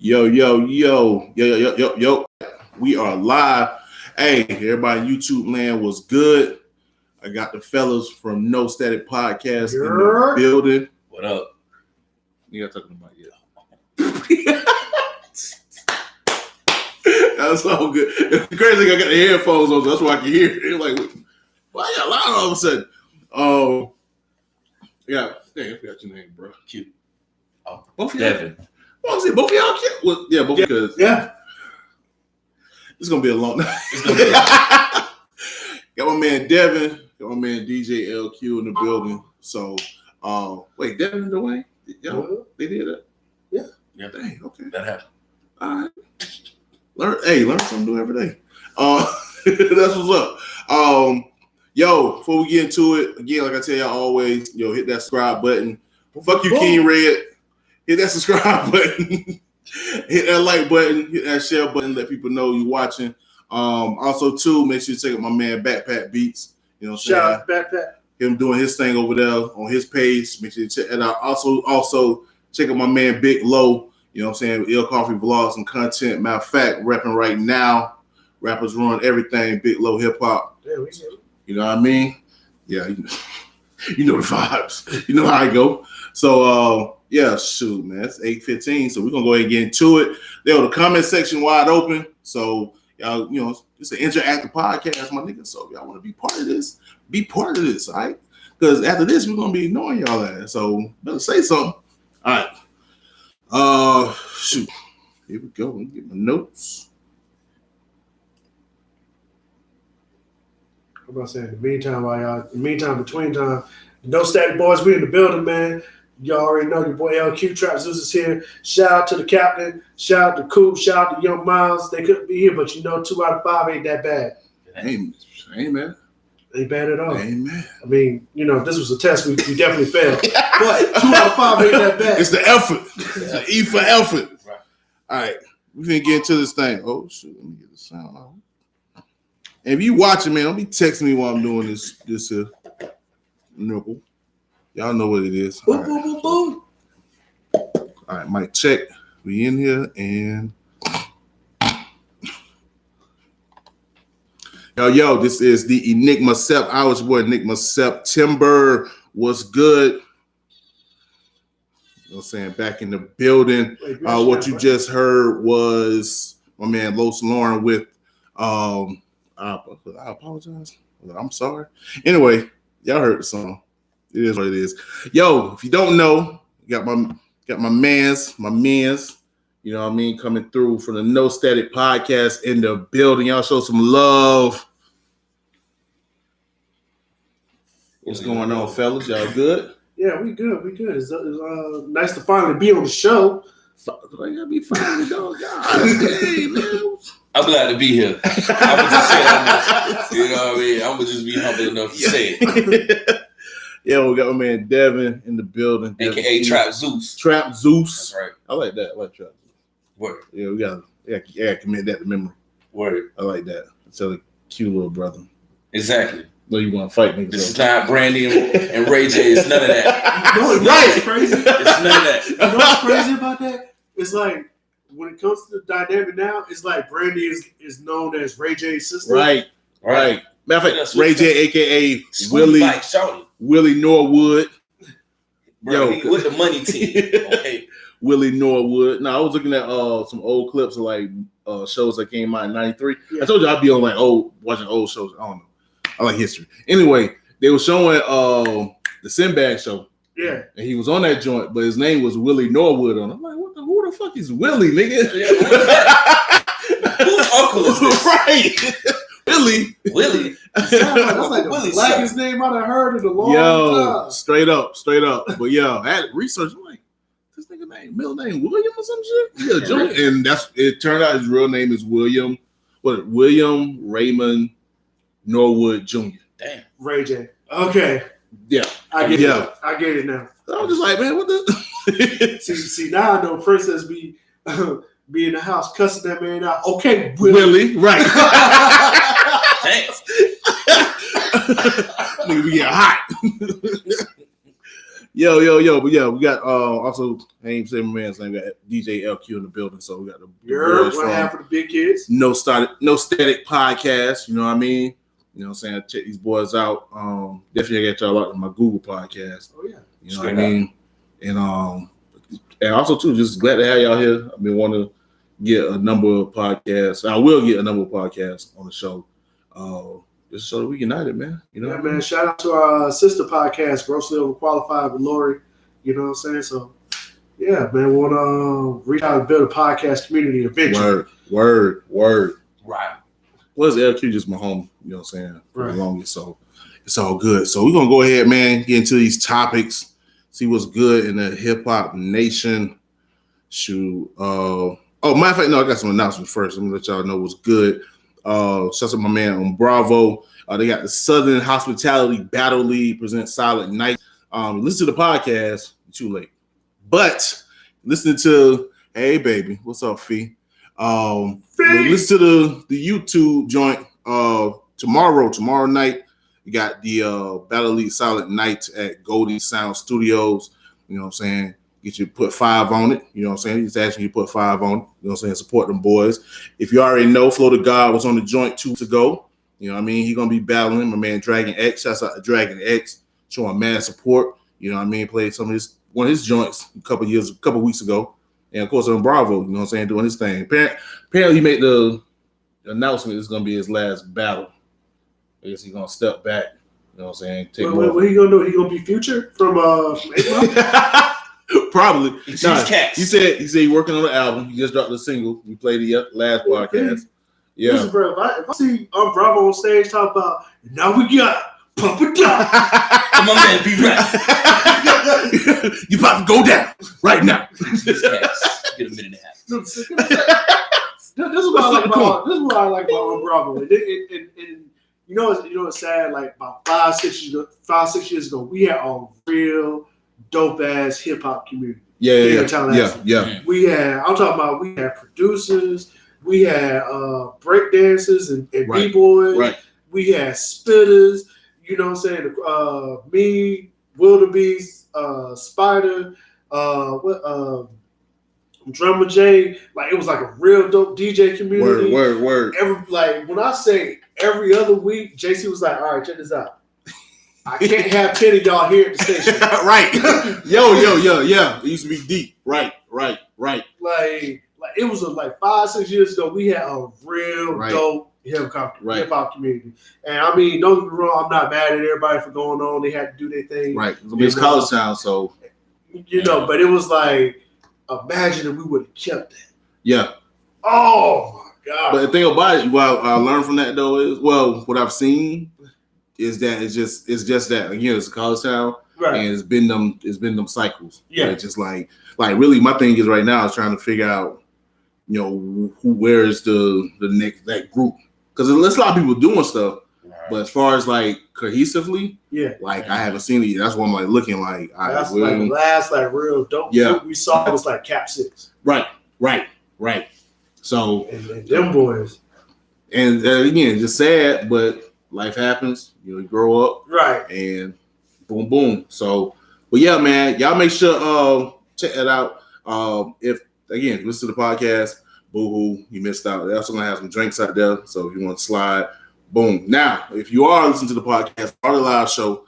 Yo. We are live. Hey, everybody, YouTube land was good. I got the fellas from No Static Podcast in the building. What up? You got talking about That's so good. It's crazy. I got the headphones on, so that's why I can hear it. Like, why y'all loud all of a sudden? I forgot your name, bro. Cute. Oh, both of y'all. Devan. Oh, see, both of y'all cute. Well, yeah, both because it's gonna be a long night. Got my man Devan, got my man DJ LQ in the building. So, wait, Devan and Dwayne, they did that? Yeah. Dang, okay. That happened. All right. Learn something new every day. That's what's up. Yo, before we get into it, again, like I tell y'all always, hit that subscribe button. Fuck you, King Red. Hit that subscribe button. Hit that like button. Hit that share button. Let people know you're watching. Also, too, make sure you check out my man Backpack Beats. You know what I'm saying? Shout out Backpack. Him doing his thing over there on his page. Make sure you check that out. Also check out my man Big Low. You know what I'm saying? Ill Coffee vlogs and content. Matter of fact, rapping right now. Rappers run everything. Big Low hip hop. Yeah, we do. You know what I mean? Yeah, you know the vibes. You know how I go. So, shoot, man. It's 8:15, so we're going to go ahead and get into it. There, the comment section wide open. So, y'all, it's an interactive podcast, my nigga. So, if y'all want to be part of this, all right? Because after this, we're going to be ignoring y'all ass. So, better say something. All right. Shoot. Here we go. Let me get my notes. I'm about to say, between time, the No Static Boys, we in the building, man. Y'all already know your boy LQ Trap Zeus is here. Shout out to the captain. Shout out to Coop. Shout out to Young Miles. They couldn't be here, but 2 out of 5 ain't that bad. Ain't bad. Ain't bad at all. Amen. I mean, this was a test. We definitely failed. But 2 out of 5 ain't that bad. It's the effort. It's the E for effort. Right. All right. We're going to get into this thing. Oh, shoot. Let me get the sound out. And if you watching, man, don't be texting me while I'm doing this nipple. Y'all know what it is. Boom, boom, boom, boom. All right, mic check. We in here and yo, this is the Enigma Sept Hour. It's your boy Enigma September. What's good? You know what I'm saying? Back in the building. What you just heard was my man Los Lauren with I apologize. I'm sorry. Anyway, y'all heard the song. It is what it is. Yo, if you don't know, got my mans, you know what I mean, coming through from the No Static Podcast in the building. Y'all show some love. What's going on, fellas? Y'all good? Yeah, we good. It's nice to finally be on the show. I gotta be finally dog. Hey, man. I'm glad to be here. I would just say that. You know what I mean? I'm gonna just be humble enough to say it. Yeah, we got my man Devan in the building, AKA Trap Zeus. Trap Zeus. That's right. I like that. I like Trap Zeus. Word. Yeah, we gotta commit that to memory. Word. I like that. It's a cute little brother. Exactly. No, you want to fight niggas. This is not Brandy and Ray J. It's none of that. It's crazy. It's none of that. You know what's crazy about that? It's like when it comes to the dynamic now, it's like Brandy is known as Ray J's sister. Right. Matter of fact, Ray J, aka Willie Norwood. Bro, he with the money team. Okay. Willie Norwood. No, I was looking at some old clips of like shows that came out in '93. Yeah. I told you I'd be on like watching old shows. I don't know. I like history. Anyway, they were showing the Sinbad show. Yeah. And he was on that joint, but his name was Willie Norwood on it. I'm like, who the fuck is Willie, nigga? Whose uncle is this? Right. Willie. That's like the blackest name I've heard in a long time. Straight up. But yeah, I had research. I'm like, this nigga middle name William or some shit? Yeah, and it turned out his real name is William Raymond Norwood Jr. Damn. Ray J. Okay. Yeah. I get it. I get it now. I was just like, man, what the? see, now I know Princess be in the house cussing that man out. Okay, Willie. Right. Thanks. Nigga be getting hot. Yo. But yeah, we got also I ain't saying my man's name. We got DJ LQ in the building, so we got the boys one half of the big kids. No Static podcast. You know what I mean? You know what I'm saying? Check these boys out. Definitely get y'all out on my Google podcast. Oh yeah. You know what I mean? And also too, just glad to have y'all here. I've been wanting to get a number of podcasts. I will get a number of podcasts on the show. Just so that we united, man. You know, yeah, man. Shout out to our sister podcast, Grossly Overqualified with Lori. You know what I'm saying? So, yeah, man. We want to reach out and build a podcast community eventually. Word. Right. Well, LQ just my home. You know what I'm saying? For Right. the longest, so it's all good. So we're gonna go ahead, man. Get into these topics. See what's good in the hip hop nation. Shoot. Matter of fact, no, I got some announcements first. I'm gonna let y'all know what's good. Shout out to my man on Bravo. They got the Southern Hospitality Battle League present Silent Night. Listen to the podcast. Too late, but listen to Hey Baby, what's up, Fee? Listen to the YouTube joint. Tomorrow night. You got the Battle League Silent Night at Goldie Sound Studios. You know what I'm saying? Get you put 5 on it. You know what I'm saying? He's asking you to put 5 on it. You know what I'm saying? Support them boys. If you already know, Flow to God was on the joint 2 to go. You know what I mean? He's going to be battling my man Dragon X. Shouts out to Dragon X. Showing mad support. You know what I mean? Played one of his joints a couple weeks ago. And of course on Bravo, you know what I'm saying? Doing his thing. Apparently he made the announcement it's going to be his last battle. I guess he's going to step back. You know what I'm saying? What he going to do? He going to be Future from Enigma? Probably. He said he working on the album. He just dropped the single. We played the last podcast. Yeah. Listen, bro, if I see Bravo on stage talk about, now we got Pump It Down. My man, be right. You about to go down right now. Get a minute and a half. This is what I like about Bravo. And you know it's sad. Like about 5-6 years ago, we had a real dope ass hip hop community. Yeah. We had producers, we had break dancers and right. b-boys. Right. We had spitters. You know what I'm saying? Me, Wildebeest, Spider, Drummer J. Like it was like a real dope DJ community. Word. When I say every other week, JC was like, all right, check this out. I can't have 10 of y'all here at the station. Right. Yo. Yeah. It used to be deep. Right. Like it was like 5-6 years ago, we had a real dope hip hop community. And I mean, don't get me wrong, I'm not mad at everybody for going on. They had to do their thing. Right. It's college town, so but it was like, imagine if we would have kept that. Yeah. Oh my God. But the thing about it, what I learned from that though is, what I've seen is that it's just that again, it's a college town, right? And it's been them cycles. Yeah. It's just like really, my thing is right now is trying to figure out, where is the next that group, because there's a lot of people doing stuff, right. But as far as like cohesively, I haven't seen it yet. That's what I'm like looking like. That's like the last real dope group we saw was like Cap 6. Right. So and them boys, and again, just sad, but life happens. You grow up, right? And boom. So, but yeah, man, y'all make sure check that out. If listen to the podcast, boo-hoo, you missed out. They're also gonna have some drinks out there. So if you want to slide, boom. Now, if you are listening to the podcast or the live show,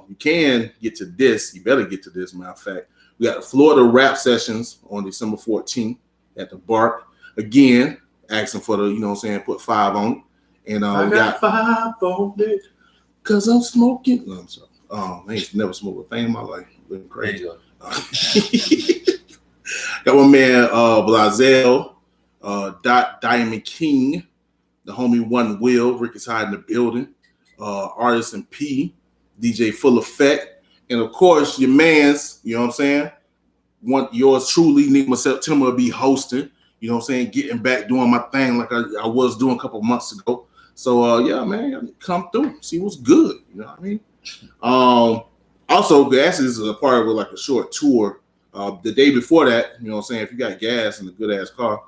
you can get to this. You better get to this. Matter of fact, we got the Florida rap sessions on December 14th at the Bark. Again, asking for the, put 5 on it. And I got 5 on it because I'm smoking. No, I'm sorry. I ain't never smoked a thing in my life. Living crazy. Got my man Blazel, Diamond King, the homie One.Will, Rick is hiding the building, Artist and P, DJ Full Effect, and of course your man's, you know what I'm saying? Yours truly, Enigma September, will be hosting. You know what I'm saying? Getting back, doing my thing like I was doing a couple months ago. So, yeah, man, come through. See what's good. You know what I mean? Also, Gas is a part of like a short tour. The day before that, you know what I'm saying? If you got gas in a good-ass car,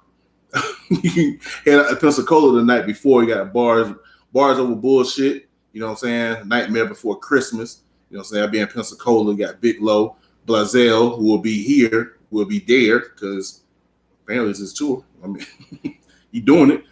you can head out to Pensacola the night before. You got bars over bullshit. You know what I'm saying? Nightmare Before Christmas. You know what I'm saying? I'll be in Pensacola. Got Big Low, Blazell, who will be here, will be there, because apparently it's his tour. I mean, he doing it.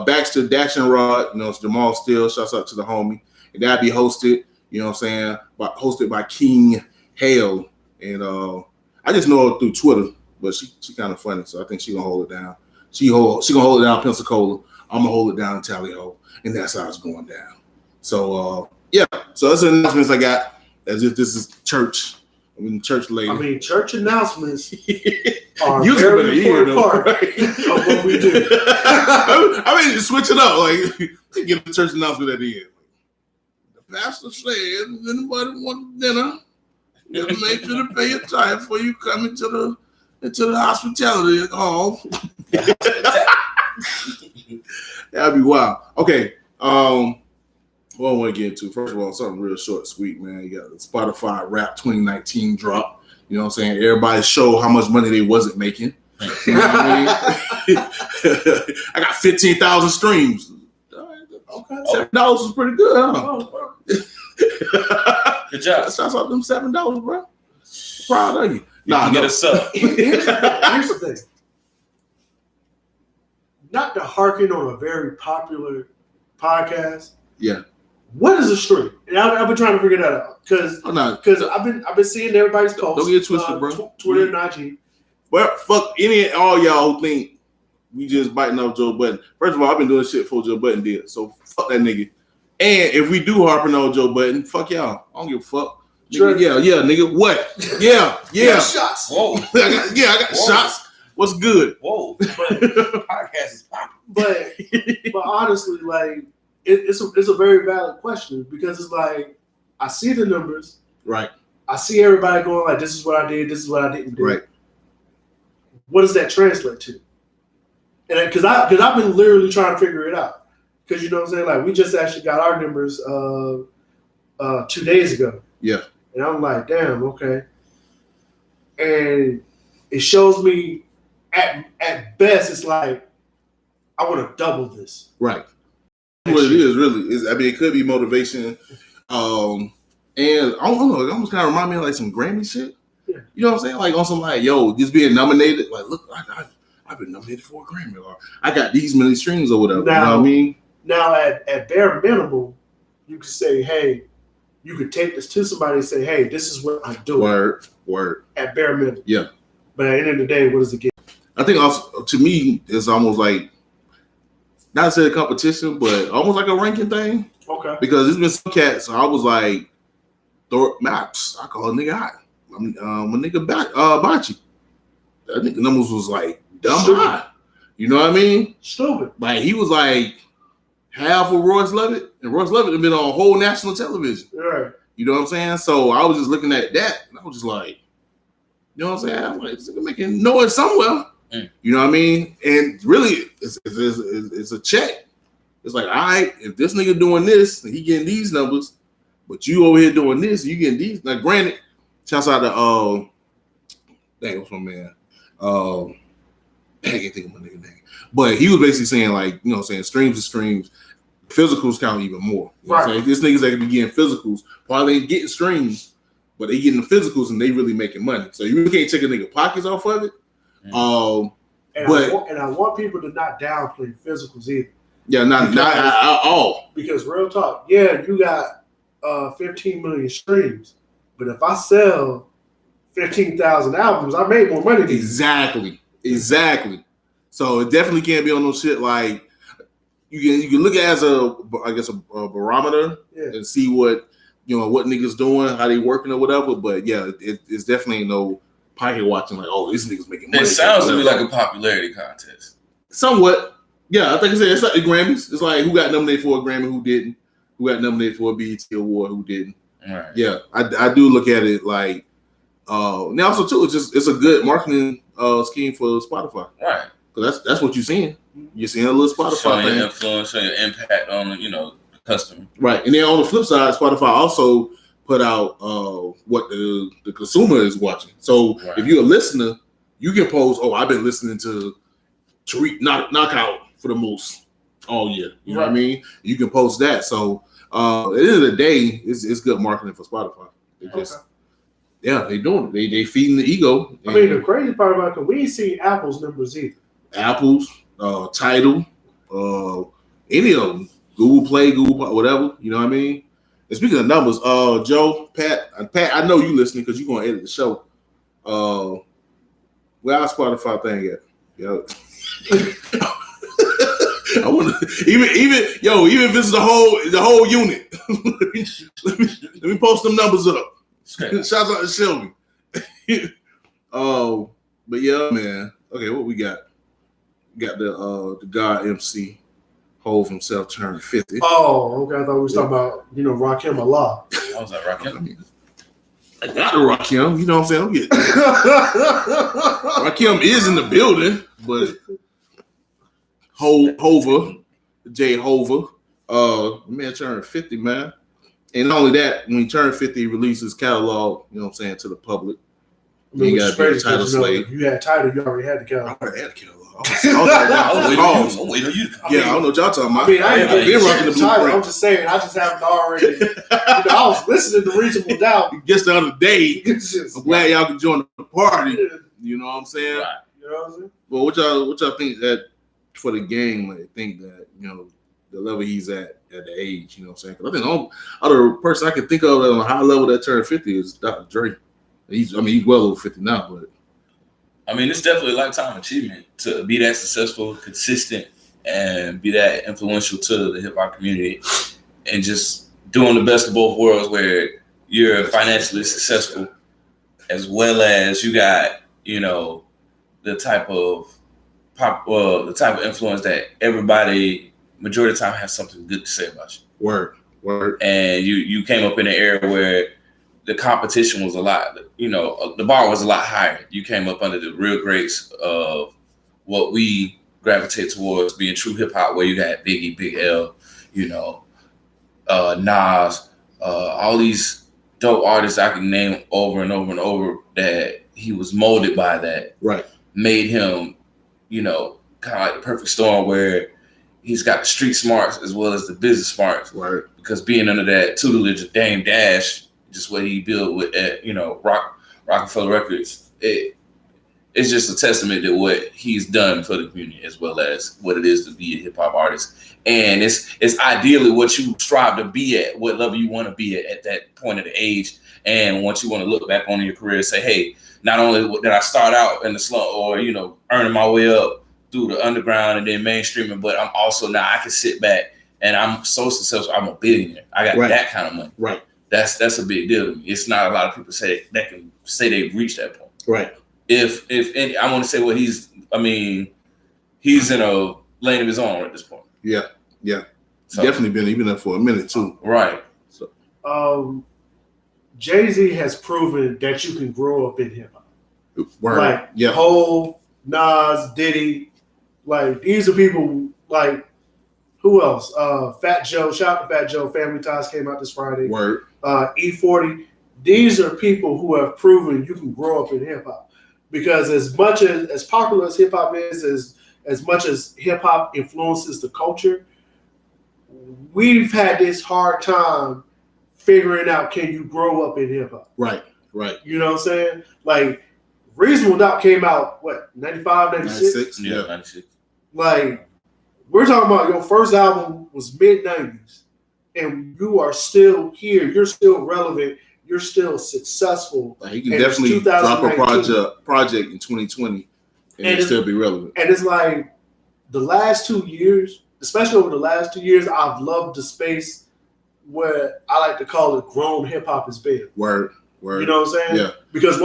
Baxter, Dash and Rod, you know, it's Jamal Still. Shouts out to the homie. And that'll be hosted, you know what I'm saying, hosted by King Hale. And I just know her through Twitter, but she kind of funny, so I think she gonna hold it down. She gonna hold it down in Pensacola. I'm gonna hold it down in Tally-Ho, and that's how it's going down. So yeah, so that's the announcements I got. As if this is church. I mean, church lady. I mean, church announcements are You a very important part right? of what we do. I mean, switch it up. Like, give a church announcement at the end. The pastor said, anybody want dinner? You make sure to pay your time before you come into the hospitality hall. That'd be wild. Okay. What I want to get into, first of all, something real short and sweet, man. You got the Spotify Unwrapped 2019 drop. You know what I'm saying? Everybody show how much money they wasn't making. You know what I mean? I got 15,000 streams. Okay. $7 was pretty good, huh? Good job. Shouts out them $7, bro. Proud of you. Nah, get a sub. Here's the thing. Not to harken on a very popular podcast. Yeah. What is a stream? And I've been trying to figure that out because I've been seeing everybody's posts. Don't get twisted, bro. Twitter and IG. Well, fuck any and all y'all who think we just biting off Joe Budden. First of all, I've been doing shit before Joe Budden did, so fuck that nigga. And if we do harping on Joe Budden, fuck y'all. I don't give a fuck. Sure. Nigga, yeah, nigga. What? Yeah. Shots. Whoa. I got Whoa. shots. What's good? Whoa. Podcast is popping. But honestly, like it's a very valid question because it's like I see the numbers, Right. I see everybody going like, this is what I did, this is what I didn't do. Right. What does that translate to? And because I've been literally trying to figure it out. Because you know what I'm saying? Like we just actually got our numbers 2 days ago. Yeah. And I'm like, damn, okay. And it shows me at best it's like I want to double this. Right. What it is really is, I mean, it could be motivation. And I don't know, it almost kind of remind me of like some Grammy shit. Yeah. You know what I'm saying? Like on some like, yo, just being nominated. Like, look, I've been nominated for a Grammy, or I got these many streams or whatever. Now, you know what I mean? Now, at bare minimum, you could say, hey, you could take this to somebody and say, hey, this is what I'm doing. Word. At bare minimum. Yeah. But at the end of the day, what does it get? I think also, to me, it's almost like, not to say a competition, but almost like a ranking thing. Okay. Because there's been some cats, I was like, maps, I call a nigga hot. My nigga Bachi. That nigga numbers was like dumb high. You know what I mean? Stupid. Like he was like half of Royce Levitt, and Royce Levitt had been on whole national television. Right. You know what I'm saying? So I was just looking at that, and I was just like, you know what I'm saying? I'm like, this nigga making noise somewhere. You know what I mean? And really, it's a check. It's like, all right, if this nigga doing this, and he getting these numbers, but you over here doing this, you getting these. Now, granted, shouts out to dang, what's my man? I can't think of my nigga name. But he was basically saying, like, you know what I'm saying, streams to streams, physicals count even more. You know what I'm saying? This niggas that can be getting physicals, probably ain't getting streams, but they getting the physicals and they really making money. So you really can't take a nigga pockets off of it. And I want people to not downplay physicals either. Yeah, not at all. Because real talk, yeah, you got 15 million streams, but if I sell 15,000 albums, I made more money than you. Exactly. So it definitely can't be on no shit like you can look at it as a barometer and see what what niggas doing, how they working or whatever. But yeah, it's definitely no pocket watching like, oh, this nigga's making money. It sounds to me like a popularity contest. Somewhat. Yeah, I think I said it's like the Grammys. It's like who got nominated for a Grammy, who didn't. Who got nominated for a BET Award, who didn't. Right. Yeah, I do look at it like now also too, it's a good marketing scheme for Spotify. Right. Because that's what you're seeing. You're seeing a little Spotify showing thing. your influence, showing your impact on the customer. Right. And then on the flip side, Spotify also put out what the consumer is watching. So if you're a listener, you can post, I've been listening to Tariq Knockout for the most all year. You know what I mean? You can post that. So at the end of the day, it's good marketing for Spotify. They just, yeah, they doing it. They feeding the ego. I mean, the crazy part about it, we ain't seen Apple's numbers either. Apple's, Tidal, any of them, Google Play, whatever. You know what I mean? And speaking of numbers, Joe, Pat, I know you listening because you're gonna edit the show. Where our Spotify thing at? Yo. I want to even if this is the whole unit. let me post them numbers up. Shouts out to Shelby. But yeah, man. Okay, what we got? We got the God MC Hove himself turned 50. Oh, okay. I thought we was talking about Rakim Allah. I was like Rakim. I got the Rakim. You know what I'm saying? Rakim is in the building, but Hover, J Hover, man turned 50, man. And not only that, when he turned 50, he released his catalog, you know what I'm saying, to the public. You got to be a title slave. You had title, you already had the catalog. I already had the catalog. I don't know what y'all talking about. I mean, I ain't been rocking the title. I'm just saying, I just haven't already. I was listening to Reasonable Doubt. Just the other day, I'm glad y'all can join the party. You know what I'm saying? Right. You know what I'm saying? Well, what y'all think that for the game, like, think that, the level he's at the age, you know what I'm saying? Because I think the other person I can think of on a high level that turned 50 is Dr. Dre. He's well over 50 now, but I mean, it's definitely a lifetime achievement to be that successful, consistent, and be that influential to the hip hop community, and just doing the best of both worlds, where you're financially successful, as well as you got the type of influence that everybody, majority of the time, has something good to say about you. Word. And you came up in an era where the competition was a lot, the bar was a lot higher. You came up under the real greats of what we gravitate towards, being true hip hop, where you got Biggie, Big L, Nas, all these dope artists I can name over and over and over that he was molded by, that made him, kind of like the perfect storm, where he's got the street smarts as well as the business smarts. Right. Because being under that tutelage of Dame Dash, just what he built with Rockefeller Records, it's just a testament to what he's done for the community, as well as what it is to be a hip hop artist. And it's ideally what you strive to be at, what level you want to be at that point of the age. And once you want to look back on your career and say, hey, not only did I start out in the slump or earning my way up through the underground and then mainstreaming, but I'm also now I can sit back and I'm so successful. I'm a billionaire. I got that kind of money. Right. That's a big deal to me. It's not a lot of people that can say they've reached that point. Right. If any, I want to say, well, he's in a lane of his own at this point. Yeah. So, definitely been there for a minute too. Right. So, Jay-Z has proven that you can grow up in hip hop. Word. Like Hov, Nas, Diddy, like these are people like. Who else? Fat Joe. Shout out to Fat Joe. Family Ties came out this Friday. Word. E40. These are people who have proven you can grow up in hip hop. Because as much as popular as hip hop is, as much as hip hop influences the culture, we've had this hard time figuring out, can you grow up in hip hop? Right. You know what I'm saying? Like Reasonable Doubt came out, 95, 96? Yeah, 96. Like, we're talking about your first album was mid-90s, and you are still here. You're still relevant. You're still successful. Like, he can definitely drop a project in 2020 and still be relevant. And it's like the last 2 years, especially over the last 2 years, I've loved the space where I like to call it grown hip-hop has been. Word. You know what I'm saying? Yeah. Because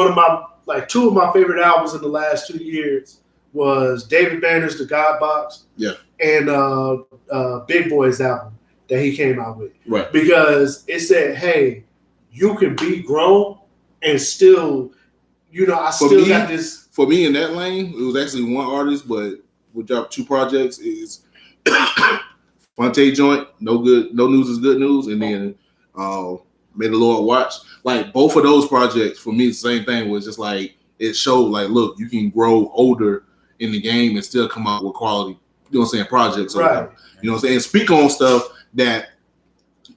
two of my favorite albums in the last 2 years was David Banner's The God Box, and Big Boy's album that he came out with. Right. Because it said, hey, you can be grown and still, got this. For me in that lane, it was actually one artist, but we dropped 2 projects. Is Fonte Joint, no news is good news, and then May the Lord Watch. Like both of those projects, for me, the same thing was just like it showed like, look, you can grow older in the game and still come out with quality, projects. Right. You know what I'm saying? Speak on stuff that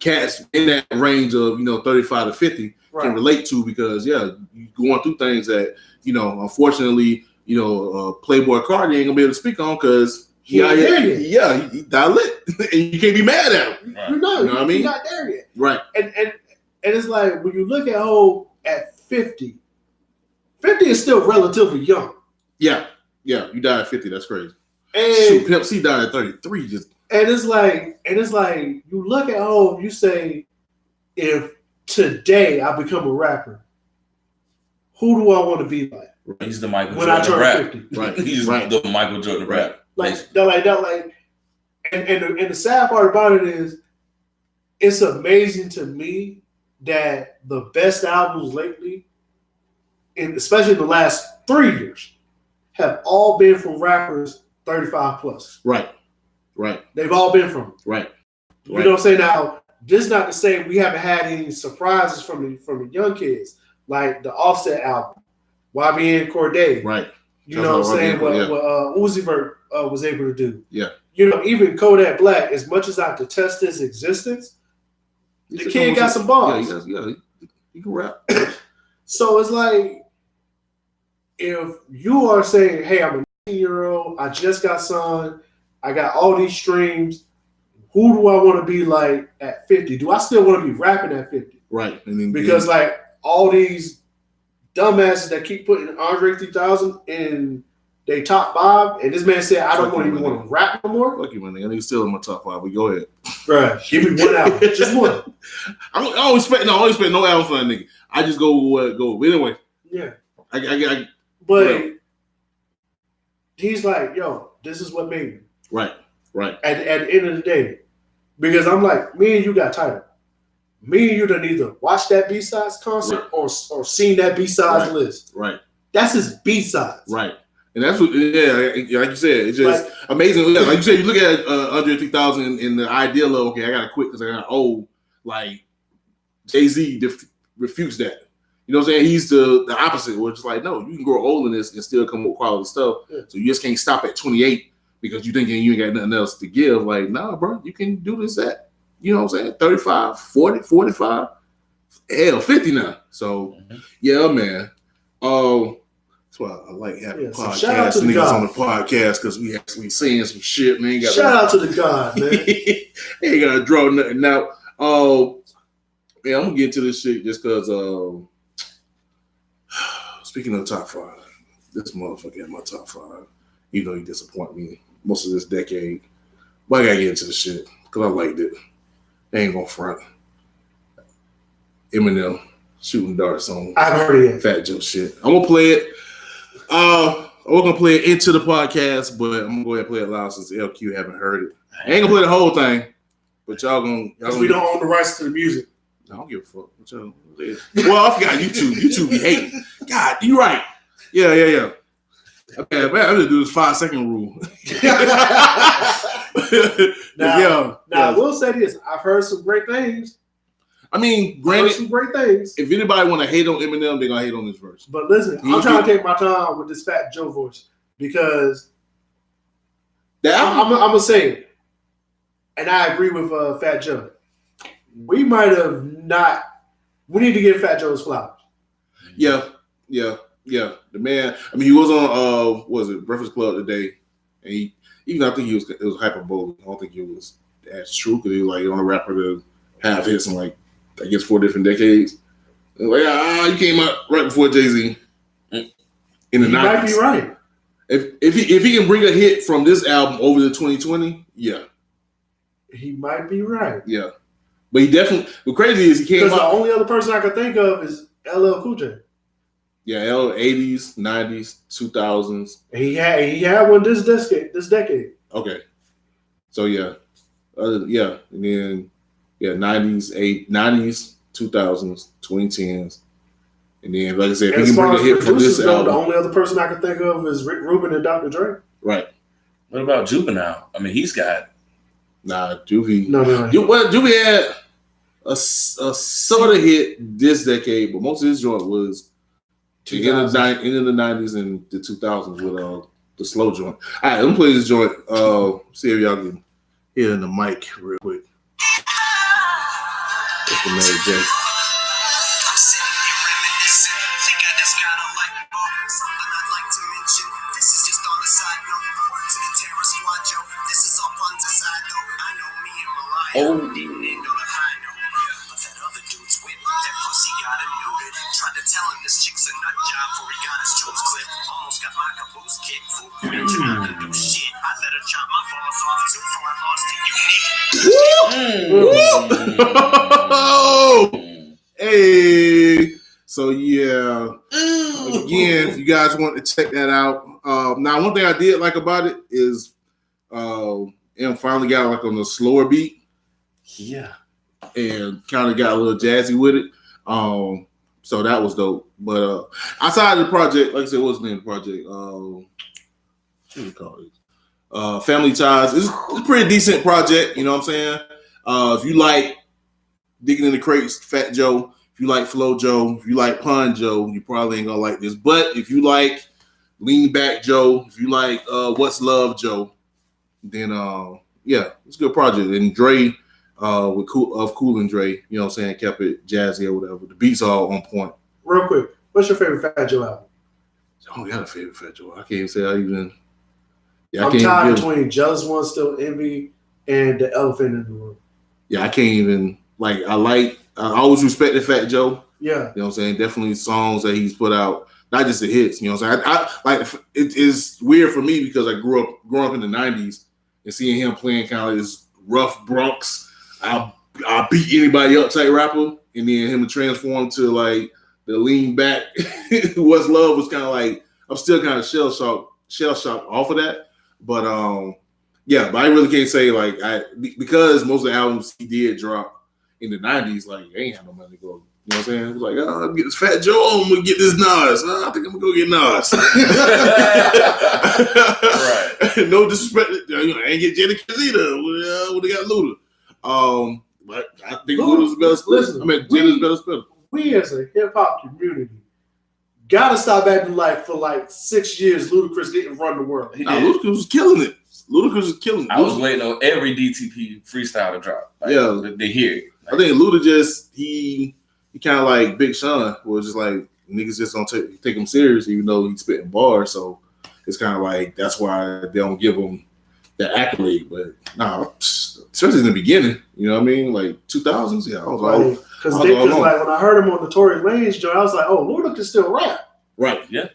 cats in that range of, 35 to 50 can relate to, because you're going through things that, unfortunately, Playboy Cardi ain't gonna be able to speak on because he died lit, and you can't be mad at him. Right. You know what I mean? He's not there yet. Right. And it's like when you look at Hov at 50, 50 is still relatively young. Yeah. You died at 50. That's crazy. And Pimp C died at 33. And it's like you look at Hov, you say, if today I become a rapper, who do I want to be like? He's the Michael Jordan of rap. 50. Right. He's the Michael Jordan of rap. And the sad part about it is, it's amazing to me that the best albums lately, and especially in the last 3 years, have all been from rappers 35 plus. Right. They've all been from. Right. You know what I'm saying? Now, this is not to say we haven't had any surprises from the young kids, like the Offset album, YBN Cordae. Right. You know what I'm saying? What Uzi Vert was able to do. Yeah. Even Kodak Black, as much as I detest his existence, the kid got some bars. Yeah, he can rap. So it's like, if you are saying, hey, I'm a 19-year-old, I just got signed, I got all these streams, who do I want to be like at 50? Do I still want to be rapping at 50? Right. Because like all these dumbasses that keep putting Andre 3000 in their top 5, and this man said, I don't even want to rap no more. Fuck you, my nigga. He's still in my top 5. But go ahead. Right. Give me one album. Just one. I don't expect no album for that nigga. I just go with anyway. Yeah. But he's like, yo, this is what made me. Right. At the end of the day. Because I'm like, me and you got title. Me and you done either watched that B-sides concert or seen that B-sides list. Right. That's his B-sides. Right. And that's what, like you said, it's just amazing. Like you said, you look at Andre 3000 in the ideal of, okay, I got to quit because I got old. Like, Jay-Z refutes that. You know what I'm saying? He's the opposite, where it's like, no, you can grow old in this and still come with quality stuff. Yeah. So you just can't stop at 28 because you thinking you ain't got nothing else to give. Like, nah, bro, you can do this at, you know what I'm saying, 35, 40, 45, hell, 50 now. So, yeah, man. That's why I like having podcasts niggas on the podcast, because we actually saying some shit, man. Shout out to the God, man. Ain't got to draw nothing out. Yeah, I'm going to get into this shit just because, speaking of top 5, this motherfucker in my top 5. You know he disappointed me most of this decade. But I got to get into the shit because I liked it. I ain't going to front. Eminem, Shooting Darts on I've heard it. Fat Joe shit. I'm going to play it. I was going to play it into the podcast, but I'm going to go ahead and play it loud since LQ haven't heard it. I ain't going to play the whole thing, but y'all going to... Because we don't own the rights to the music. I don't give a fuck. Well, I forgot YouTube. YouTube be hating. God, you right. Yeah. Okay, man, I'm gonna do this 5-second rule. Now, I will say this: I've heard some great things. I mean, granted, some great things. If anybody want to hate on Eminem, they're gonna hate on this verse. But listen, I'm trying to take my time with this Fat Joe voice because I'm gonna say it, and I agree with Fat Joe. We might have not. We need to give Fat Joe his flowers. Yeah. The man. I mean, he was on what was it, Breakfast Club today, and I think it was hyperbolic. I don't think it was as true because he was like on a rapper to have hits in like I guess 4 different decades. And like you came out right before Jay-Z in the 90s. Might be right. If he can bring a hit from this album over to 2020, yeah, he might be right. Yeah. But he definitely, what crazy is he came out. Because the only other person I could think of is LL Cool J. Yeah, 80s, 90s, 2000s. And he had one this decade. Okay. So yeah. And then 90s, 2000s, 2010s. And then, like I said, if he can bring a hit from this album. The only other person I could think of is Rick Rubin and Dr. Dre. Right. What about Juvenile? I mean, he's got... Nah, Juvie. No. Juvie had a sort of hit this decade, but most of his joint was in the 90s and the 2000s with the slow joint. All right, let me play this joint. See if y'all can hear in the mic real quick. That's the Mary J. Think I just got a light bulb. Something I'd like to mention. This is just on the side note. Word to the terror squad, Joe. This is all puns aside, though. I know me and Mariah didn't end on a high note. Yeah, but that other dude's whip, that pussy got him neutered. Tried to tell him this chick's a nut job before he got his jewels clipped. Almost got my caboose kicked. Fool couldn't turn out to do shit. I let her chop my balls off too before I lost to you, nigga. Hey, so yeah. Again, if you guys want to check that out, now one thing I did like about it is, M finally got like on the slower beat, and kind of got a little jazzy with it. So that was dope. But outside of the project, like I said, what's the name of the project? What do you call it? Family Ties. It's a pretty decent project. You know what I'm saying? If you like Digging in the Crates, Fat Joe. If you like Flow Joe, if you like Pun Joe, you probably ain't gonna like this. But if you like Lean Back Joe, if you like What's Love Joe, then yeah, it's a good project. And Dre with Cool and Dre, you know what I'm saying, kept it jazzy or whatever. The beats are all on point. Real quick, what's your favorite Fat Joe album? I don't got a favorite Fat Joe. I can't even say I even. Yeah, I'm tied between Jealous One, Still Envy, and The Elephant in the Room. Yeah, I can't even I always respected Fat Joe. Yeah. You know what I'm saying? Definitely songs that he's put out, not just the hits, you know what I'm saying? I like it is weird for me because I grew up in the 90s and seeing him playing kind of this rough Bronx, I'll beat anybody up type rapper, and then him to transform to like the lean back What's Love was kind of like, I'm still kind of shell shocked off of that. But yeah, but I really can't say like because most of the albums he did drop in the 90s, like I ain't have no money to go. You know what I'm saying? It was like, oh, I'm get this Fat Joe, I'm gonna get this Nas. I think I'm gonna go get Nas. Right. No disrespect, I ain't get Jadakiss either. Would have got Luda. But I think Luda's better. Listen, Jada's better spinner. We as a hip hop community gotta stop acting like for like 6 years Ludacris didn't run the world. Ludacris was killing it. Ludacris was killing it. I was waiting on every DTP freestyle to drop. Like, yeah, they hear it. Like, I think Luda just he kind of like Big Sean was just like niggas just don't take him serious even though he's spitting bars. So it's kind of like that's why they don't give him that accolade. But nah, especially in the beginning, you know what I mean? Like 2000s, yeah, I was like, because like when I heard him on the Tory Lanez joint, I was like, oh, Luda can still rap. Right. Yeah.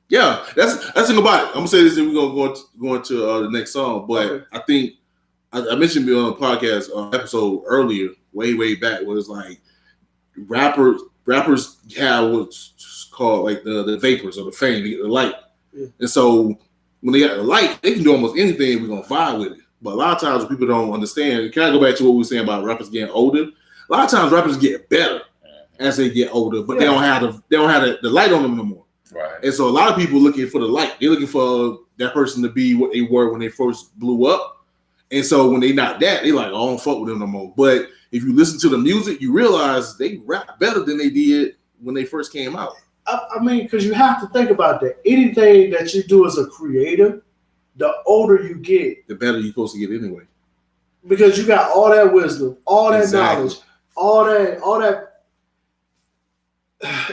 Yeah. That's the thing about it. I'm gonna say this, and we're gonna go into the next song. But okay. I think I mentioned on a podcast episode earlier, way back, where it's like rappers have what's called like the vapors or the fame, they get the light. Yeah. And so when they got the light, they can do almost anything. We're gonna vibe with it. But a lot of times people don't understand. Can I go back to what we were saying about rappers getting older? A lot of times rappers get better as they get older, but they don't have the light on them no more. Right. And so a lot of people looking for the light. They're looking for that person to be what they were when they first blew up. And so when they not that, they like, oh, I don't fuck with them no more. But if you listen to the music, you realize they rap better than they did when they first came out. I mean, because you have to think about that. Anything that you do as a creator, the older you get, the better you're supposed to get anyway. Because you got all that wisdom, all that knowledge, all that.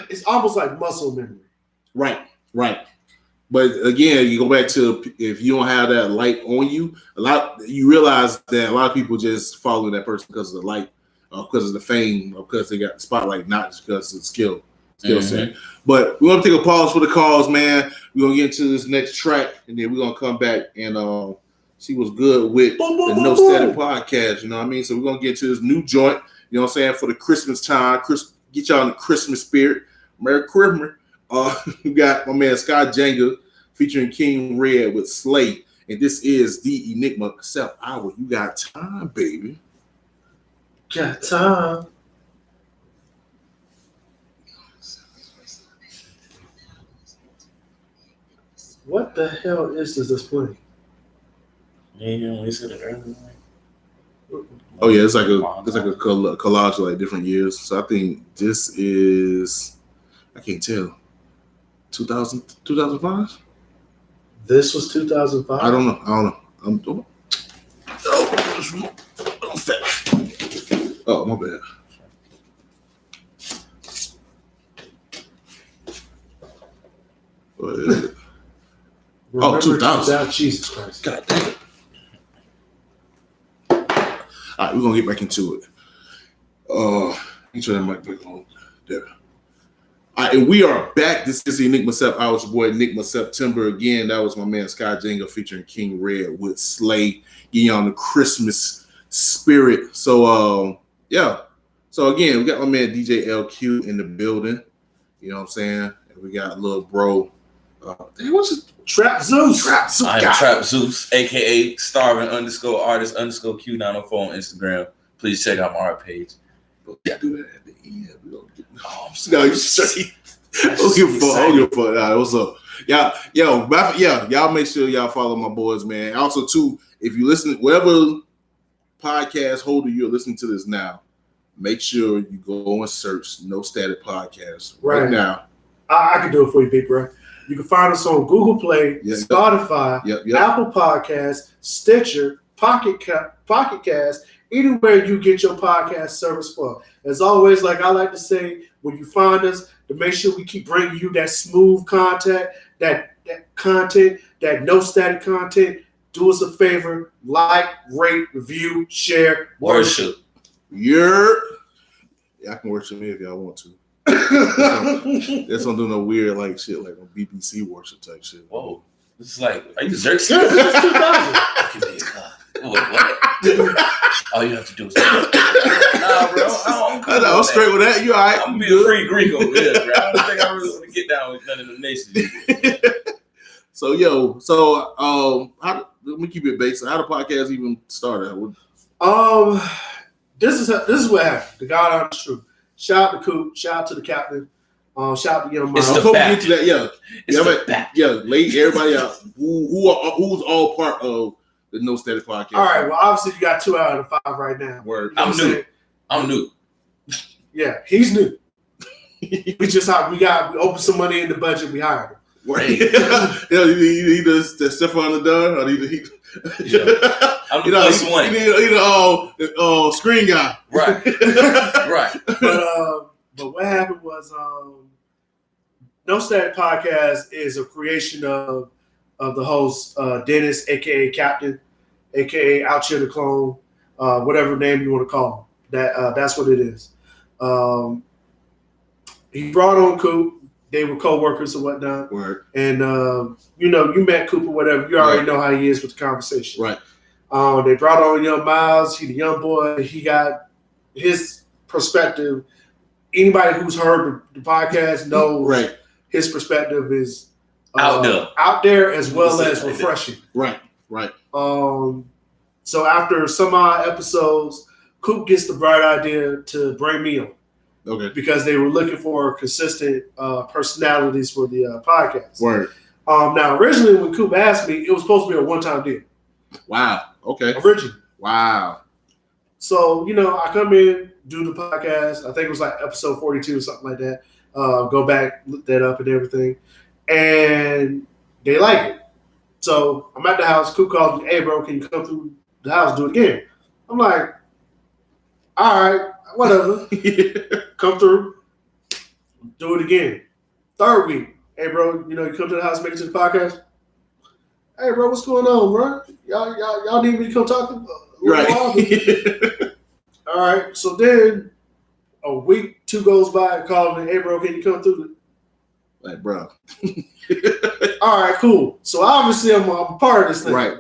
It's almost like muscle memory. Right. But again, you go back to if you don't have that light on you, you realize that a lot of people just follow that person because of the light, because of the fame, or because they got the spotlight, not just because of the skill set. But we're gonna take a pause for the cause, man. We're gonna get into this next track, and then we're gonna come back and see what's good with the No Static podcast. You know what I mean? So we're gonna get to this new joint. You know what I'm saying? For the Christmas time, get y'all in the Christmas spirit. Merry Christmas. We got my man Scott Janga featuring King Red with Slay, and this is the Enigma Sept Hour. You got time, baby. Got time. What the hell is this playing? Yeah, we said it earlier. Oh yeah, it's like a collage of like different years. So I think this is, I can't tell. 2005? This was 2005? I don't know. Oh, my bad. Oh, 2000. Jesus Christ. God damn it. All right, we're going to get back into it. Let me turn that mic back on. There. All right, and we are back. This is the Enigma Sept Hour. It's your boy Enigma September again. That was my man Sky Janga featuring King Red with Slay. Getting on the Christmas spirit. So, yeah. So, again, we got my man DJ LQ in the building. You know what I'm saying? And we got little bro. What's his Trap Zeus. I am Trap Zeus, aka Starvin_artist_Q904 on Instagram. Please check out my art page. Yeah, do that at the end. No, you straight. Don't give a fuck. All right, what's up? Y'all make sure y'all follow my boys, man. Also, too, if you listen, whatever podcast holder you're listening to this now, make sure you go and search No Static Podcast right now. I can do it for you, people. Right? You can find us on Google Play, Spotify, Apple Podcasts, Stitcher, Pocket Cast, anywhere you get your podcast service for. As always, like I like to say, when you find us, to make sure we keep bringing you that smooth content, that content, that no static content. Do us a favor, like, rate, review, share, worship. Y'all can worship me if y'all want to. That's don't do no weird like shit like on BBC worship type shit. Whoa, this is like, are you Zeus? This is 2000. What? All you have to do is nah, bro. I'm straight with that. You all right? I'm being free Rico. Yeah, bro. I don't think I really want to get down with none of the nations. Let me keep it basic. How the podcast even started? This is what happened. The God honest truth. Shout out to Coop. Shout out to the captain. Shout out to Young Miles. Before we get to that, lay everybody out. Who's all part of the No Static Podcast? All right. Well, obviously you got 2 out of the 5 right now. Word. I'm new. Yeah, he's new. we opened some money in the budget. We hired him. Right. He does the stuff on the door, or I'm the first one. He the screen guy. Right. Right. But what happened was No Static Podcast is a creation of the host Dennis, aka Captain, aka Out Here the Clone, whatever name you want to call him. That's what it is. He brought on Coop. They were co-workers and whatnot. Word. And, you met Coop or whatever. You already know how he is with the conversation. Right. They brought on Young Miles. He the young boy. He got his perspective. Anybody who's heard the podcast knows his perspective is out there as well as refreshing. Right. So after some odd episodes, Coop gets the bright idea to bring me on. Okay. Because they were looking for consistent personalities for the podcast. Word. Now, originally when Coop asked me, it was supposed to be a one-time deal. Wow. Okay. Originally. Wow. So, I come in, do the podcast. I think it was like episode 42 or something like that. Go back, look that up and everything. And they like it. So I'm at the house. Coop calls me, hey, bro, can you come through the house, do it again? I'm like, all right. Whatever. Come through. Do it again. 3rd week. Hey, bro, you come to the house, make it to the podcast. Hey, bro, what's going on, bro? Y'all need me to come talk to you? Right. All right. So then a week, 2 goes by and call me, hey, bro, can you come through? Like, bro. All right, cool. So obviously I'm part of this thing. Right.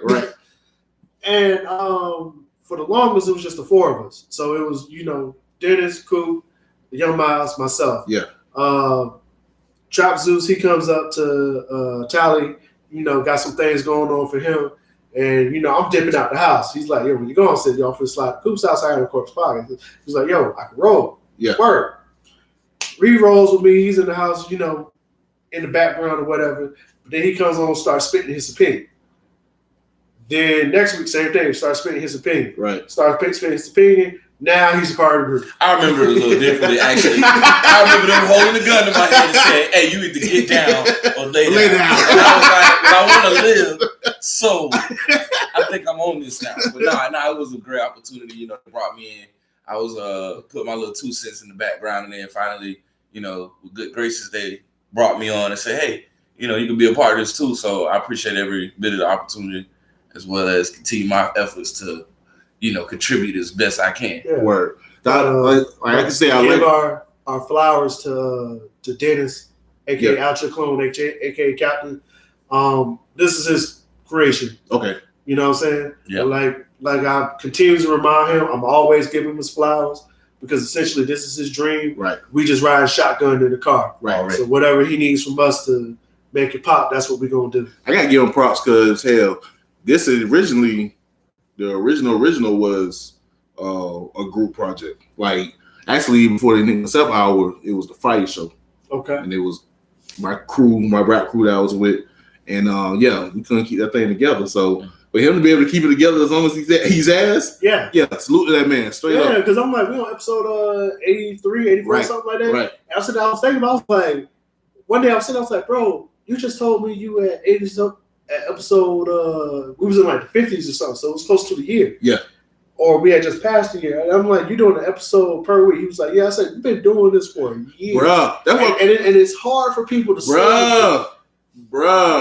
And for the longest, it was just the 4 of us. So it was, Dennis, Coop, Young Miles, myself. Yeah. Trap Zeus, he comes up to Tally, got some things going on for him. And, I'm dipping out the house. He's like, yo, when you going? I said, y'all for the slide. Coop's outside in the corpse pocket. He's like, yo, I can roll. Yeah. Work. Re-rolls with me. He's in the house, in the background or whatever. But then he comes on and starts spitting his opinion. Then next week, same thing. Starts spitting his opinion. Right. Starts spitting his opinion. Now he's a part of the group. I remember it a little differently, actually. I remember them holding the gun to my head and saying, hey, you either get down or lay down. And I was like, I want to live, so I think I'm on this now. But it was a great opportunity, it brought me in. I was put my little 2 cents in the background, and then finally, with good graces, they brought me on and said, hey, you can be a part of this too. So I appreciate every bit of the opportunity, as well as continue my efforts to, contribute as best I can. Yeah. Word. Like I can say, I give like our flowers to Dennis, aka Yeah. Out Your Clone, aka Captain. This is his creation. Okay. You know what I'm saying? Yeah. Like I continue to remind him, I'm always giving him his flowers because essentially this is his dream. Right. We just ride shotgun in the car. Right. So whatever he needs from us to make it pop, that's what we're gonna do. I gotta give him props because hell, this is originally the original was a group project. Like actually before the Enigma Sept Hour, it was the Fire Show. Okay. And it was my rap crew that I was with. And we couldn't keep that thing together. So for him to be able to keep it together as long as he's asked, yeah, salute to that man, straight up. Yeah, because I'm like, we on episode 83, 84, Right. something like that. Right. And I was thinking about, I was like, one day I was like, bro, you just told me you at 80 something at episode, we was in like the 50s or something, so it was close to the year. Yeah. Or we had just passed the year. And I'm like, you doing an episode per week? He was like, yeah. I said, you've been doing this for a year. Bruh. That's what, and it's hard for people to bruh.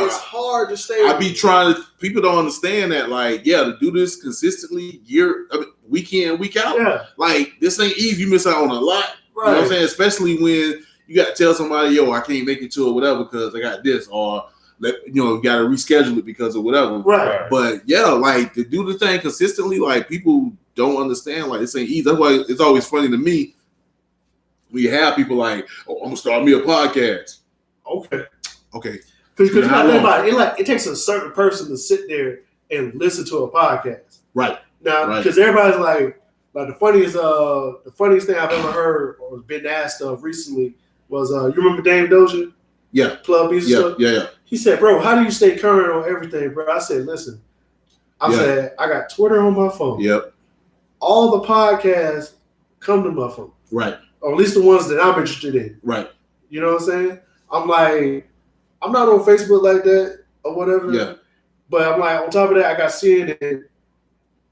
It's hard to stay. I be trying to, people don't understand that, like, to do this consistently week in, week out. Yeah. Like, this ain't easy. You miss out on a lot. Right. You know what I'm saying? Especially when you got to tell somebody, yo, I can't make it to it, whatever, because I got this, or, you got to reschedule it because of whatever. Right. But, like, to do the thing consistently, like, people don't understand, like, this ain't easy. That's why it's always funny to me when you have people like, oh, I'm going to start me a podcast. Okay. Because you gotta think about it, it takes a certain person to sit there and listen to a podcast. Right. Now, because everybody's like the funniest thing I've ever heard or been asked of recently was, you remember Dame Doja? Yeah. Club Beats and stuff? Yeah. He said, bro, how do you stay current on everything, bro? I said, listen, I said, I got Twitter on my phone. Yep. All the podcasts come to my phone. Right. Or at least the ones that I'm interested in. Right. You know what I'm saying? I'm like, I'm not on Facebook like that or whatever. Yeah. But I'm like, on top of that, I got CNN.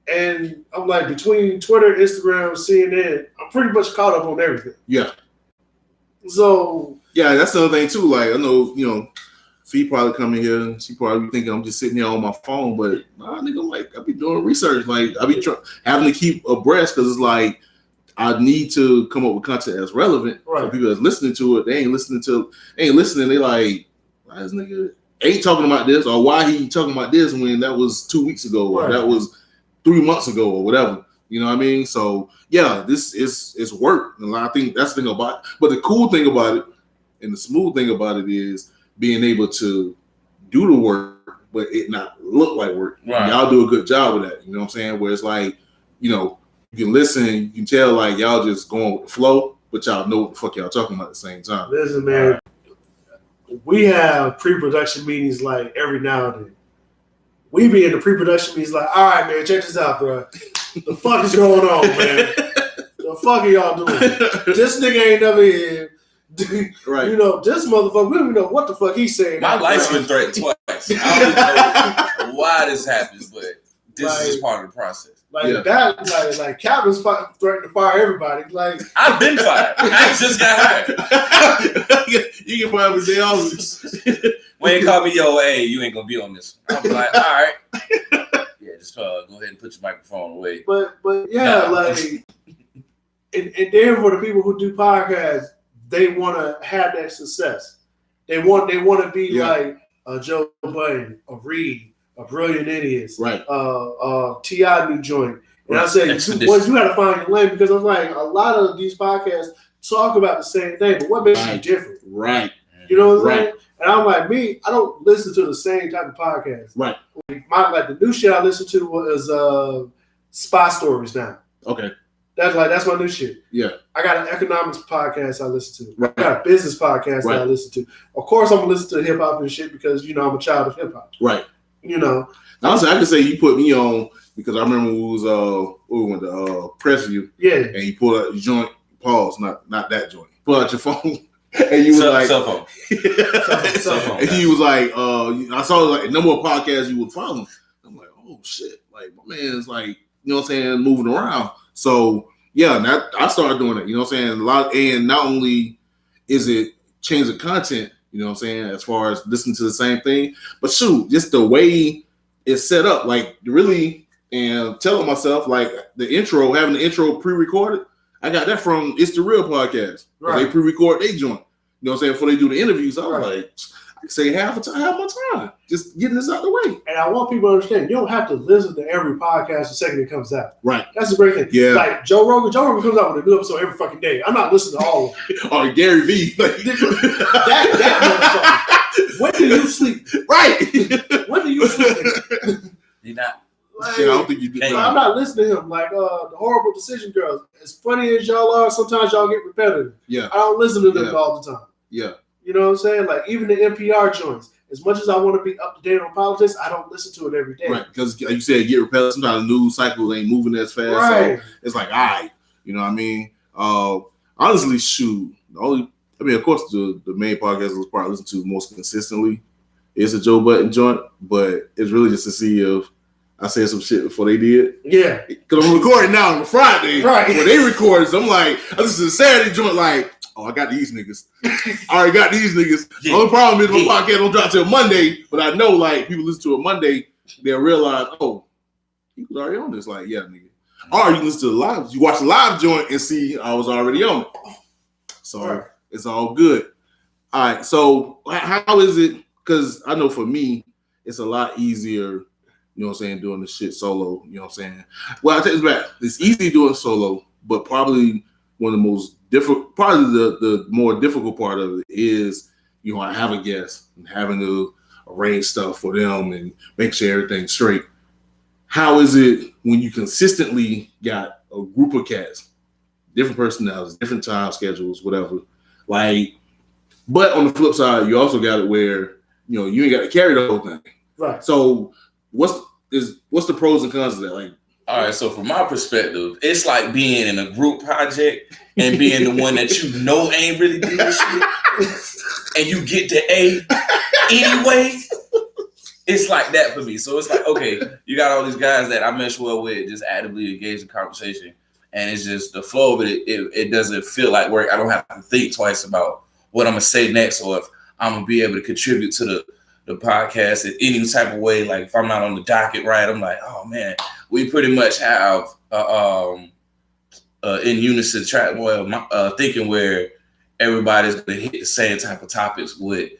And I'm like, between Twitter, Instagram, CNN, I'm pretty much caught up on everything. Yeah. So. Yeah, that's the other thing too. Like, I know, Fee probably coming here and she probably be thinking I'm just sitting here on my phone, but nah, nigga, like, I be doing research. Like, I be having to keep abreast because it's like, I need to come up with content that's relevant for people that's listening to it. They ain't listening. They like, why this nigga ain't talking about this, or why he talking about this when that was 2 weeks ago, or that was 3 months ago, or whatever. You know what I mean? So this is work, and I think that's the thing about it. But the cool thing about it, and the smooth thing about it, is being able to do the work, but it not look like work. Right. And y'all do a good job with that. You know what I'm saying? Where it's like, you can listen, you can tell like y'all just going with the flow, but y'all know what the fuck y'all talking about at the same time. Listen, man, we have pre-production meetings like every now and then. We be in the pre-production meetings like, all right, man, check this out, bro. The fuck is going on, man? The fuck are y'all doing? This nigga ain't never here. Right. This motherfucker, we don't even know what the fuck he's saying. My life's been threatened twice. I don't know why this happens, but this is just part of the process. Like Captain's threatening to fire everybody. Like, I've been fired. I just got hired. You can fire every day always. When they call me, yo, hey, you ain't gonna be on this. I'm like, all right. Yeah, just go ahead and put your microphone away. But and then for the people who do podcasts, they want to have that success. They want to be like a Joe Budden, a Reed, a Brilliant Idiots, right? T.I. new joint. And I say, you got to find your lane, because I'm like, a lot of these podcasts talk about the same thing, but what makes you different? Right. You know what I'm saying? And I'm like, I don't listen to the same type of podcast. Right. Like the new shit I listen to was Spy Stories now. Okay. That's my new shit. Yeah. I got an economics podcast I listen to. Right. I got a business podcast that I listen to. Of course, I'm gonna listen to hip hop and shit because I'm a child of hip hop. Right. Honestly, I can say you put me on because I remember we went to Crestview. Yeah. And you pulled out your joint. Pause. Not that joint. Pull out your phone. And you was like, cell phone. Cell phone. And he was like, I saw like a number of podcasts you would follow. I'm like, oh shit, like my man's like, you know what I'm saying, moving around. So I started doing it. You know what I'm saying, and not only is it change the content, You know what I'm saying? As far as listening to the same thing. But shoot, just the way it's set up, like really, and telling myself, like having the intro pre-recorded, I got that from It's the Real podcast. Right. They pre-record they joint. You know what I'm saying? Before they do the interviews, I was Right. like, I can say half my time. Just getting this out the way. And I want people to understand, you don't have to listen to every podcast the second it comes out. Right. That's the great thing. Yeah. Like Joe Rogan comes out with a new episode every fucking day. I'm not listening to all of them. Or Gary V. that motherfucker. When do you sleep? Right. When do you sleep? You're not. Like, Yeah, I don't think you do. I'm not listening to him. Like the Horrible Decision Girls. As funny as y'all are, sometimes y'all get repetitive. Yeah. I don't listen to them Yeah. all the time. Yeah. You know what I'm saying? Like even the NPR joints. As much as I want to be up to date on politics, I don't listen to it every day. Right. Because like you said, get repetitive. Sometimes the news cycle ain't moving as fast. Right. So it's like, all right. You know what I mean? Honestly, shoot. Of course, the main podcast I was probably listen to most consistently is a Joe Budden joint, but it's really just to see if I said some shit before they did. Yeah. Because I'm recording now on a Friday. Right. When they recorded, so I'm like, I listen to the Saturday joint like, oh, I got these niggas. I already got these niggas. Yeah. The only problem is my podcast don't drop till Monday, but I know like people listen to it Monday, they'll realize, oh, he was already on this. Like, yeah, nigga. Or you listen to the live, you watch the live joint and see I was already on it. So Right. It's all good. All right. So how is it? Because I know for me, it's a lot easier, you know what I'm saying, doing this shit solo. You know what I'm saying? Well, I take this back. It's easy doing solo, but probably one of the most difficult, probably the more difficult part of it is, you know, I have a guest and having to arrange stuff for them and make sure everything's straight. How is it when you consistently got a group of cats, different personalities, different time schedules, whatever? Like, but on the flip side, you also got it where, you know, you ain't got to carry the whole thing. Right. So what's the pros and cons of that? Like, All right, so from my perspective, it's like being in a group project and being the one that you know ain't really doing shit, and you get to A anyway. It's like that for me. So it's like, okay, you got all these guys that I mesh well with, just actively engaged in conversation, and it's just the flow of it. It doesn't feel like work. I don't have to think twice about what I'm gonna say next, or if I'm gonna be able to contribute to the podcast in any type of way. Like if I'm not on the docket right, I'm like, oh man, we pretty much have in unison track thinking where everybody's gonna hit the same type of topics with.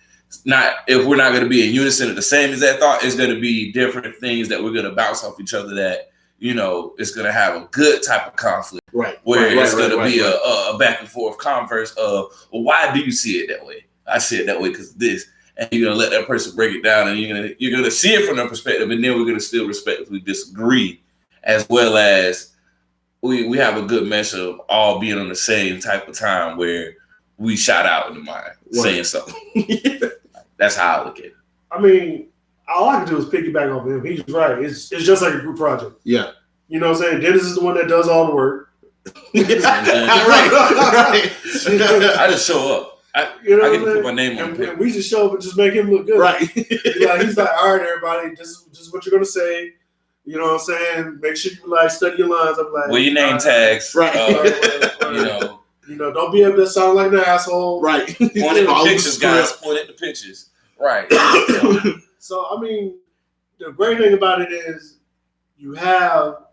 Not if we're not going to be in unison at the same exact thought, it's going to be different things that we're going to bounce off each other that, you know, it's going to have a good type of conflict. right. Where it's going to be right. a back and forth converse of, well, why do you see it that way? I see it that way because of this. And you're going to let that person break it down, and you're going to see it from their perspective, and then we're going to still respectfully disagree, as well as we have a good mesh of all being on the same type of time where we shout out in the mind, saying something. That's how I look at it. I mean, all I can do is piggyback off of him. He's right. It's just like a group project. Yeah. You know what I'm saying? Dennis is the one that does all the work. right. I just show up. I get to put my name on and it. we just show up and just make him look good. Right. Yeah, he's like, all right, everybody, this is what you're gonna say. You know what I'm saying? Make sure you like study your lines. I'm like, Well, your name tags. Right. You know, don't be able to sound like an asshole. Right. Point at the pictures, guys. Point at the pictures. Right. So, I mean, the great thing about it is you have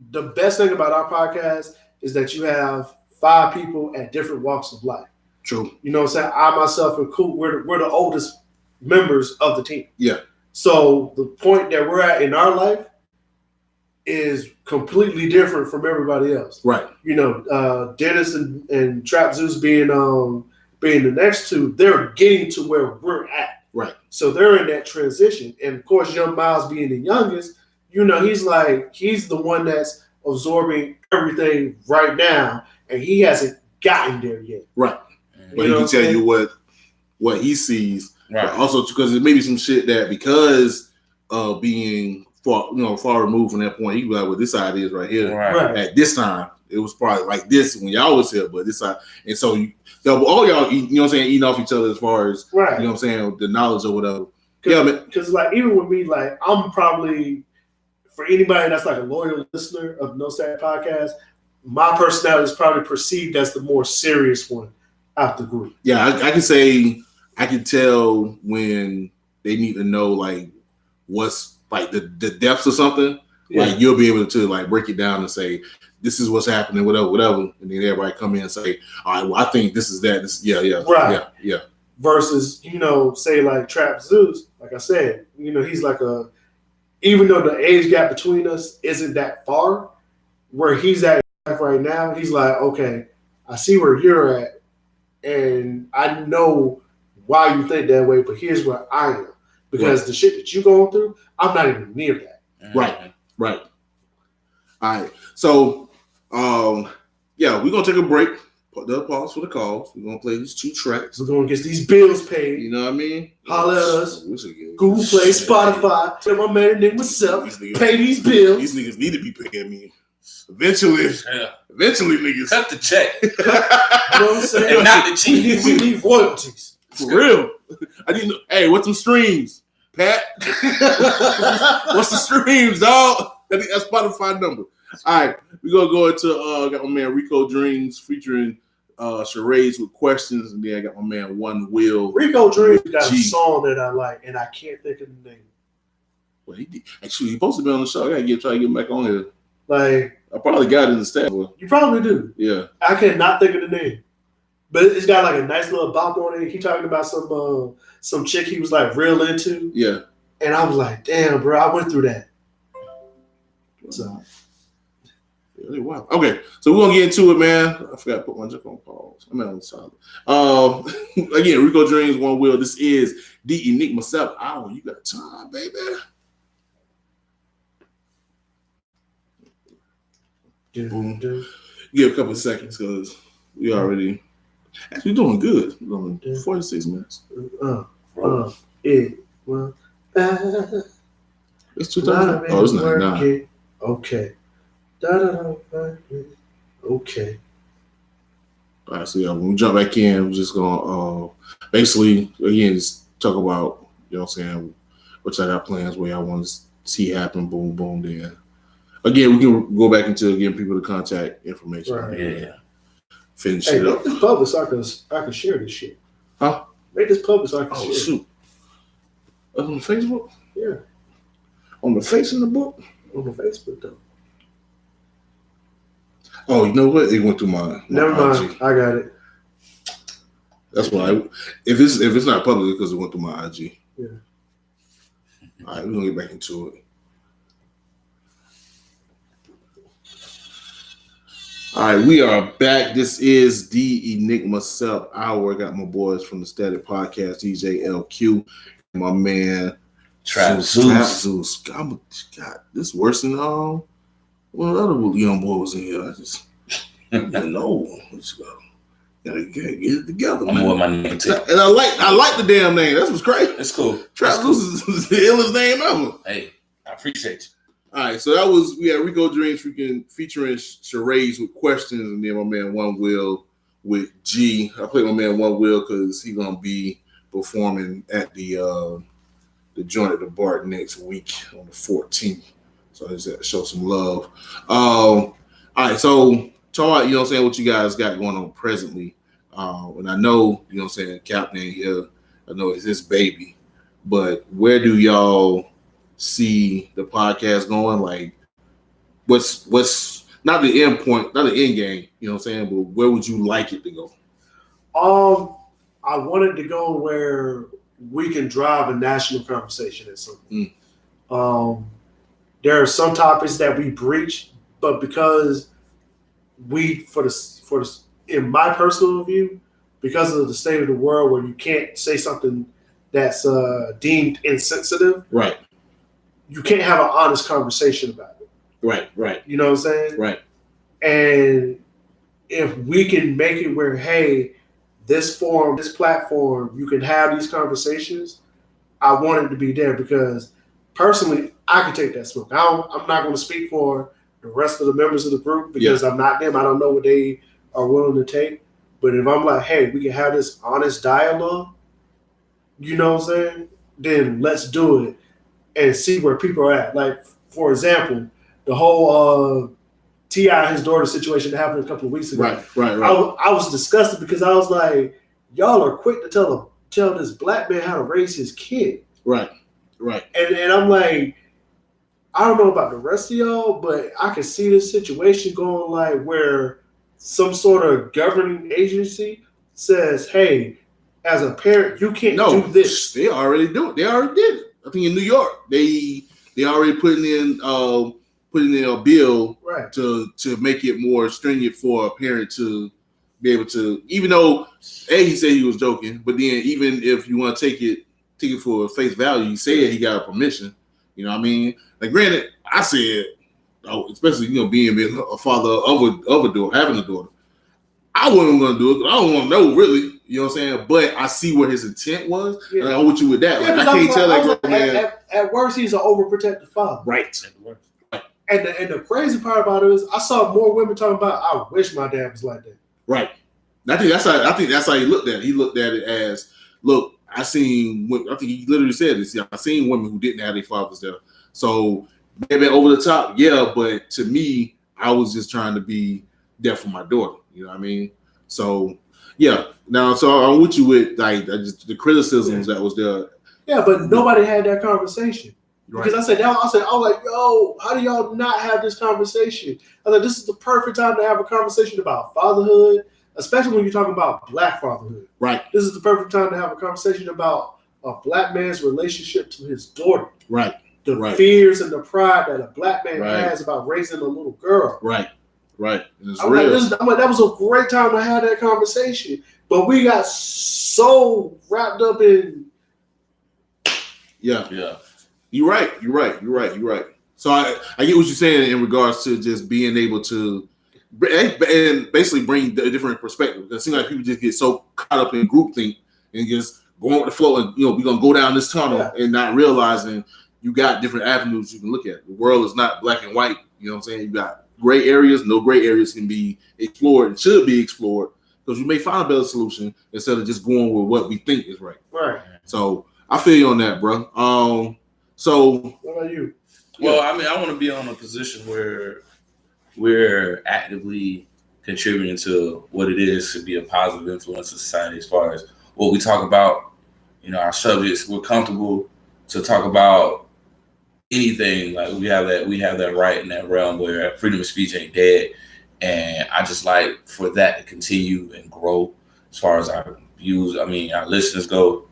the best thing about our podcast is that you have 5 people at different walks of life. True. You know what I'm saying? I, myself, and Coop, we're the oldest members of the team. Yeah. So the point that we're at in our life is completely different from everybody else. Right. You know, Dennis and Trap Zeus being the next two, they're getting to where we're at. Right. So they're in that transition. And of course, Young Miles being the youngest, you know, he's the one that's absorbing everything right now, and he hasn't gotten there yet. Right. But he can tell you what he sees. Right. But also because there may be some shit that because of being far removed from that point, he be like, well, this side is right here. Right. At this time, it was probably like this when y'all was here, but this side, and so all y'all, you know what I'm saying, eating off each other as far as Right. you know what I'm saying, the knowledge or whatever. Yeah, man. Because like even with me, like I'm probably, for anybody that's like a loyal listener of No Stat Podcast, my personality is probably perceived as the more serious one out the group. Yeah, I can say I can tell when they need to know like what's like the depths of something. Yeah. Like you'll be able to like break it down and say this is what's happening, whatever, and then everybody come in and say, all right, well I think this is that. Right. Yeah. Versus, say like Trap Zeus, like I said, he's like even though the age gap between us isn't that far, where he's at right now, he's like, okay, I see where you're at, and I know why you think that way, but here's where I am. Because the shit that you're going through, I'm not even near that. Right. All right. So, we're going to take a break. Put the pause for the calls. We're going to play these 2 tracks. We're going to get these bills paid. You know what I mean? Holla at us. Google Play, Spotify. Tell my man Enigma Sept, pay these bills. These niggas need to be paying me. Eventually, niggas. Cut the check. You know what I'm saying? And not the cheese. We need royalties. For real. I didn't know. Hey, what's some streams, Pat? What's the streams, dog? I think that's Spotify number. All right, we're gonna go into got my man Rico Dreamz featuring Charades with questions, and then I got my man One.Will. Rico Dreamz got a song that I like, and I can't think of the name. Well, he supposed to be on the show. I gotta try to get him back on here. Like I probably got it in the staff. You probably do. Yeah. I cannot think of the name. But it's got like a nice little bop on it. He talking about some chick he was like real into. Yeah. And I was like, damn, bro, I went through that. So really wow. Okay, so we're gonna get into it, man. I forgot to put my joke on pause. I'm on solid. Again, Rico Dreamz, One.Will. This is the Enigma Sept Hour. You got time, baby. Boom. Give a couple of seconds because we already actually doing good. We're doing 46 minutes. It's 2000. Oh, it's 99. Okay. Okay. All right, so when we jump back in, we're just gonna basically again just talk about, you know what I'm saying, which I got plans where I want to see happen, boom, boom, then. Again, we can go back into getting people to contact information. Right. Yeah. Finish it up. Make this public so I can share this shit. Huh? Make this public so I can share. Oh shoot. On Facebook? Yeah. On the face in the book? On the Facebook though. Oh, you know what? It went through my Never mind. IG. I got it. That's why if it's not public because it went through my IG. Yeah. All right, we're gonna get back into it. All right, we are back. This is the Enigma Sept Hour. I got my boys from the Static Podcast, DJ LQ, and my man Trap Zeus. God, this worse than one of the other young boys in here. I just don't know. Gotta get it together, man. I'm with my name too. And I like the damn name. That's what's great. It's cool. Trap Zeus is the illest name ever. Hey, I appreciate you. All right, so we had Rico Dreamz featuring Charades with questions, and then my man One.Will with G. I played my man One.Will because he's gonna be performing at the joint at the bar next week on the 14th. So I just had to show some love. All right, so talk about, you know what I'm saying, what you guys got going on presently. And I know, you know what I'm saying, Captain here, I know it's his baby, but where do y'all see the podcast going? Like, what's not the end point, not the end game, you know what I'm saying, but where would you like it to go? I wanted to go where we can drive a national conversation at some point. There are some topics that we breach, but because in my personal view, because of the state of the world where you can't say something that's deemed insensitive, right? You can't have an honest conversation about it. Right. You know what I'm saying? Right. And if we can make it where, hey, this forum, this platform, you can have these conversations, I want it to be there because personally, I can take that smoke. I'm not going to speak for the rest of the members of the group because I'm not them. I don't know what they are willing to take. But if I'm like, hey, we can have this honest dialogue, you know what I'm saying? Then let's do it and see where people are at. Like, for example, the whole T.I. and his daughter situation that happened a couple of weeks ago. Right. I was disgusted because I was like, y'all are quick to tell a tell this black man how to raise his kid. Right. And I'm like, I don't know about the rest of y'all, but I can see this situation going like where some sort of governing agency says, hey, as a parent, you can't do this. They already do it. They already did it. I think in New York, they already putting in a bill to make it more stringent for a parent to be able to, even though he said he was joking, but then even if you want to take it for face value, he said he got permission. You know what I mean? Like, granted, I said, especially being a father of a daughter, having a daughter, I wasn't going to do it because I don't want to know really. You know what I'm saying? But I see what his intent was, and I'm with you with that. Like, I can't tell that man. At worst, he's an overprotective father. Right. And the crazy part about it is, I saw more women talking about, I wish my dad was like that. Right. I think that's how he looked at it. He looked at it as, look, I think he literally said this. I seen women who didn't have their fathers there. So maybe over the top, yeah. But to me, I was just trying to be there for my daughter. You know what I mean? So yeah. Now, so I'm with you with like just the criticisms that was there. Yeah, but nobody had that conversation. Right. Because I was like, yo, how do y'all not have this conversation? I was like, this is the perfect time to have a conversation about fatherhood, especially when you're talking about black fatherhood. Right. This is the perfect time to have a conversation about a black man's relationship to his daughter. Right. The fears and the pride that a black man has about raising a little girl. Right. It's I'm real. like, that was a great time to have that conversation. But we got so wrapped up in. Yeah. You're right. So I get what you're saying in regards to just being able to and basically bring a different perspective. It seems like people just get so caught up in groupthink and just going with the flow, and we're gonna go down this tunnel and not realizing you got different avenues you can look at. The world is not black and white. You know what I'm saying? You got gray areas. No gray areas can be explored and should be explored because you may find a better solution instead of just going with what we think is right. Right. So I feel you on that, bro. So what about you? Well, I mean, I want to be on a position where we're actively contributing to what it is to be a positive influence in society as far as what we talk about, our subjects. We're comfortable to talk about anything. Like we have that right in that realm where freedom of speech ain't dead. And I just like for that to continue and grow as far as our views. I mean, our listeners go,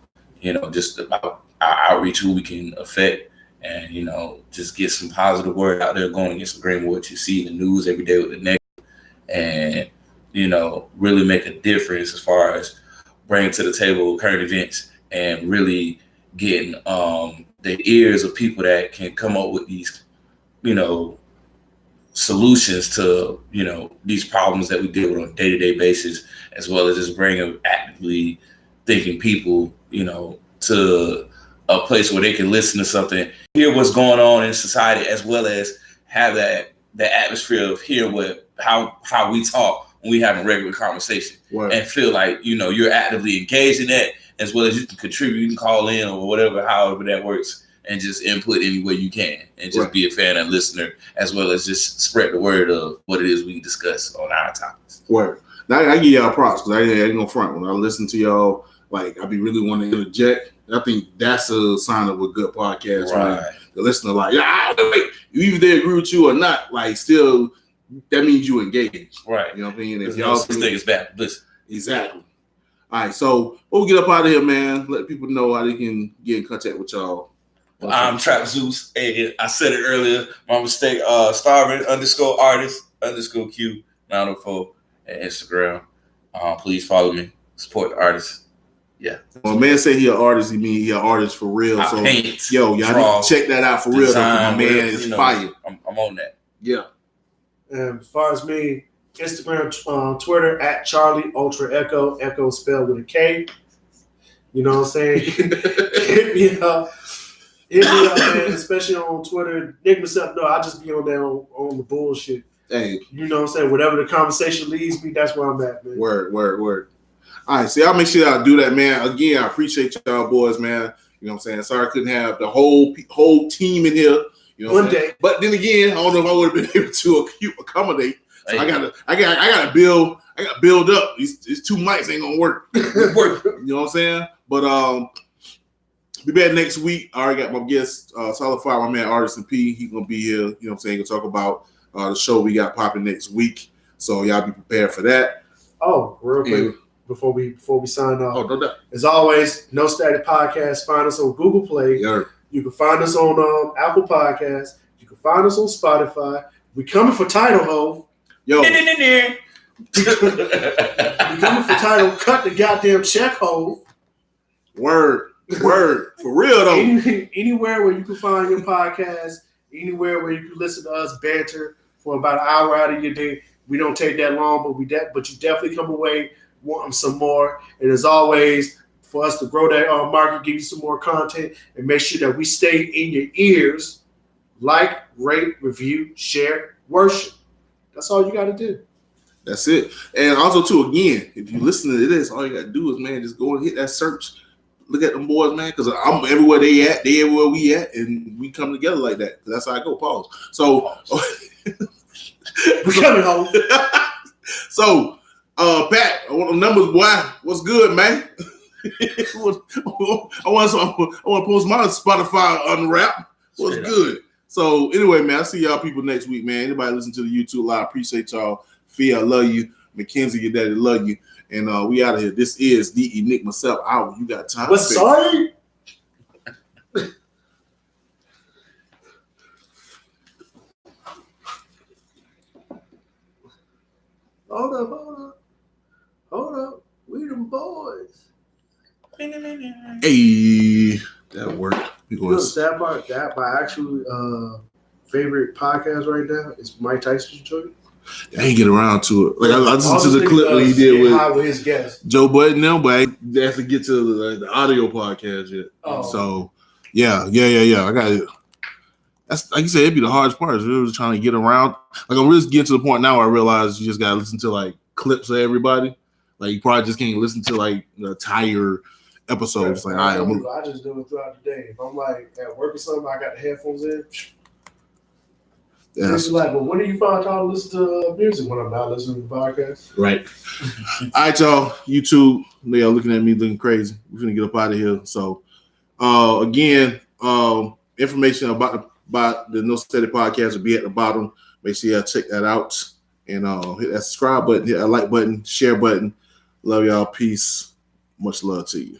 just about our outreach, who we can affect, and just get some positive word out there going against the grain of what you see in the news every day with the negative, and really make a difference as far as bringing to the table current events and really getting the ears of people that can come up with these solutions to these problems that we deal with on a day-to-day basis, as well as just bringing actively thinking people to a place where they can listen to something, hear what's going on in society, as well as have the atmosphere of hear how we talk when we have a regular conversation. Right. And feel like you're actively engaged in that, as well as you can contribute, you can call in or whatever, however that works, and just input any way you can, and just be a fan and listener, as well as just spread the word of what it is we discuss on our topics. Word. Now I give y'all props because I ain't gonna front. When I listen to y'all, like I be really wanting to interject. I think that's a sign of a good podcast. Right. Right? The listener, like, either they agree with you or not, like, still, that means you engage. Right. You know what I mean? If y'all think it's bad, listen. Exactly. All right, so we'll get up out of here, man. Let people know how they can get in contact with y'all. I'm Trap Zeus. Hey, I said it earlier. My mistake. Starving _artist _Q 904 at Instagram. Please follow me. Support the artists. Yeah. Well, man say he an artist, he mean he an artist for real. I so paint, y'all need to check that out for real. My man is fire. I'm on that. Yeah. And as far as me, Instagram, Twitter at Charlie Ultra Echo. Echo spelled with a K. You know what I'm saying? Hit me up, man. Especially on Twitter. Enigma September. I just be on there on the bullshit. Hey. You know what I'm saying? Whatever the conversation leads me, that's where I'm at, man. Word. All right, see, I'll make sure I do that, man. Again, I appreciate y'all boys, man. You know what I'm saying? Sorry I couldn't have the whole team in here. You know what I'm saying? But then again, I don't know if I would have been able to accommodate So I gotta build up. These two mics ain't gonna work. You know what I'm saying? But be back next week. I already got my guest, Solid Fire, my man Artist and P. He gonna be here. You know what I'm saying? Gonna talk about the show we got popping next week. So y'all be prepared for that. Oh, real quick before we sign off. Oh, no doubt. As always, No Static Podcast. Find us on Google Play. Yeah. You can find us on Apple Podcasts. You can find us on Spotify. We coming for title, ho. Yo. We coming for title. Cut the goddamn check, ho. Word. For real though. Anywhere where you can find your podcast, anywhere where you can listen to us banter for about an hour out of your day. We don't take that long, but you definitely come away wanting some more. And as always, for us to grow that market, give you some more content, and make sure that we stay in your ears. Like, rate, review, share, worship. That's all you got to do. That's it. And also, too, again, if you listen to this, all you got to do is, man, just go and hit that search. Look at them boys, man, because I'm everywhere they at. They everywhere we at, and we come together like that. That's how I go. Pause. So, we coming home. So, Pat, I want the numbers, boy. What's good, man? I want to post my Spotify Unwrapped. What's good? So, anyway, man, I'll see y'all people next week, man. Anybody listen to the YouTube live, appreciate y'all. Fia, I love you. Mackenzie, your daddy, love you. And we out of here. This is the Enigma Sept Hour. You got time. What's sorry? Hold up. We them boys. Hey, that worked. That my actual favorite podcast right now is Mike Tyson's joint. I ain't get around to it. Like I listened to the clip that he did with his guest Joe Budden now, but I have to get to the audio podcast yet. Oh. So yeah. I got it. That's like you said, it'd be the hardest part. Is really trying to get around. Like I'm really getting to the point now where I realize you just gotta listen to like clips of everybody. Like you probably just can't listen to like the entire episode. It's like, all right, I just do it throughout the day. If I'm like at work or something, I got the headphones in. yeah. It's like, well, when do you find time to listen to music when I'm not listening to podcasts? Right. All right, y'all. YouTube, y'all looking at me looking crazy. We're gonna get up out of here. So, again, information about the No Steady Podcast will be at the bottom. Make sure y'all check that out and hit that subscribe button, hit that like button, share button. Love y'all. Peace. Much love to you.